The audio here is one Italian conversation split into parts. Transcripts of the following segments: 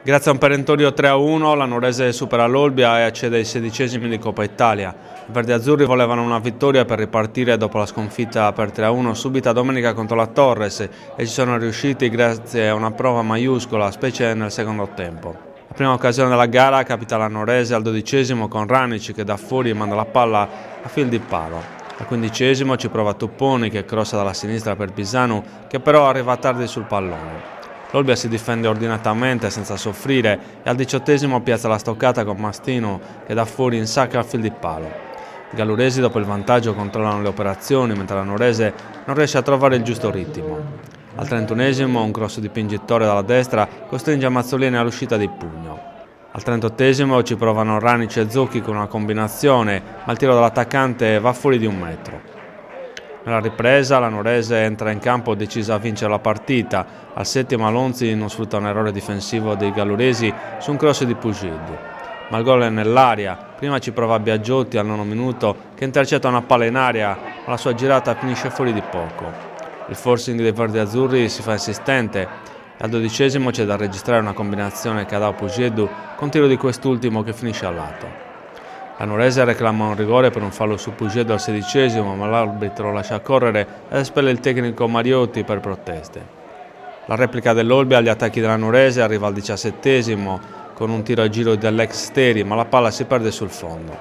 Grazie a un perentorio 3-1 la Nuorese supera l'Olbia e accede ai 16esimi di Coppa Italia. I verdiazzurri volevano una vittoria per ripartire dopo la sconfitta per 3-1 subita domenica contro la Torres e ci sono riusciti grazie a una prova maiuscola, specie nel secondo tempo. La prima occasione della gara capita alla Nuorese al 12esimo con Ranici che da fuori manda la palla a fil di palo. Al 15esimo ci prova Tupponi che crossa dalla sinistra per Pisanu che però arriva tardi sul pallone. L'Olbia si difende ordinatamente senza soffrire e al 18esimo piazza la stoccata con Mastino che da fuori insacca a fil di palo. I galluresi dopo il vantaggio controllano le operazioni mentre la Nuorese non riesce a trovare il giusto ritmo. Al 31esimo un cross di Pingitore dalla destra costringe Mazzolini all'uscita di pugno. Al 38esimo ci provano Ranici e Zocchi con una combinazione ma il tiro dell'attaccante va fuori di 1 metro. Nella ripresa la Nuorese entra in campo decisa a vincere la partita. Al 7° Alonzi non sfrutta un errore difensivo dei galluresi su un cross di Pugildi. Ma il gol è nell'aria. Prima ci prova Biagiotti al 9° minuto che intercetta una palla in aria ma la sua girata finisce fuori di poco. Il forcing dei verdiazzurri si fa insistente e al 12esimo c'è da registrare una combinazione che ha dato Pugeddu con tiro di quest'ultimo che finisce a lato. La Nuorese reclama un rigore per un fallo su Pugeddu al 16esimo, ma l'arbitro lascia correre ed espelle il tecnico Mariotti per proteste. La replica dell'Olbia agli attacchi della Nuorese arriva al 17esimo con un tiro a giro dell'ex Steri, ma la palla si perde sul fondo.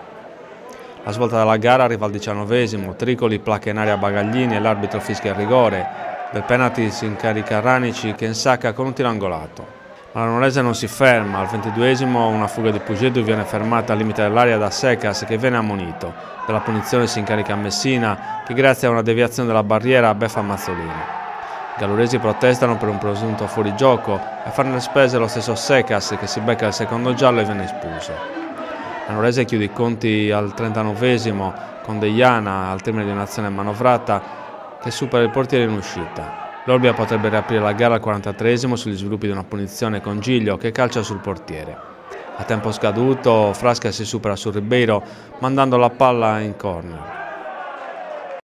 La svolta della gara arriva al 19esimo, Tricoli placca in aria Bagaglini e l'arbitro fischia il rigore. Del penalty si incarica Ranici che insacca con un tiro angolato. Ma la Nuorese non si ferma, al 22esimo una fuga di Pugeddu viene fermata al limite dell'area da Secas che viene ammonito. Della punizione si incarica Messina che grazie a una deviazione della barriera beffa Mazzolini. I galluresi protestano per un presunto fuorigioco e a farne le spese lo stesso Secas che si becca il secondo giallo e viene espulso. La Nuorese chiude i conti al 39esimo con Deiana al termine di un'azione manovrata che supera il portiere in uscita. L'Olbia potrebbe riaprire la gara al 43esimo sugli sviluppi di una punizione con Giglio che calcia sul portiere. A tempo scaduto Frasca si supera su Ribeiro mandando la palla in corner.